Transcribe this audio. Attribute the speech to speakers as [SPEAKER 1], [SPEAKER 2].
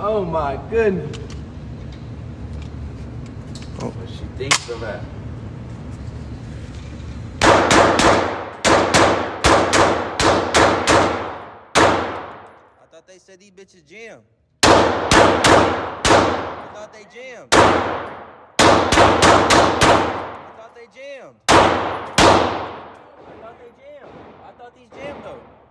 [SPEAKER 1] Oh my goodness.
[SPEAKER 2] Oh. What she thinks of that?
[SPEAKER 3] I thought they said these bitches jam. I thought they jammed. I thought they jammed. I thought these jammed though.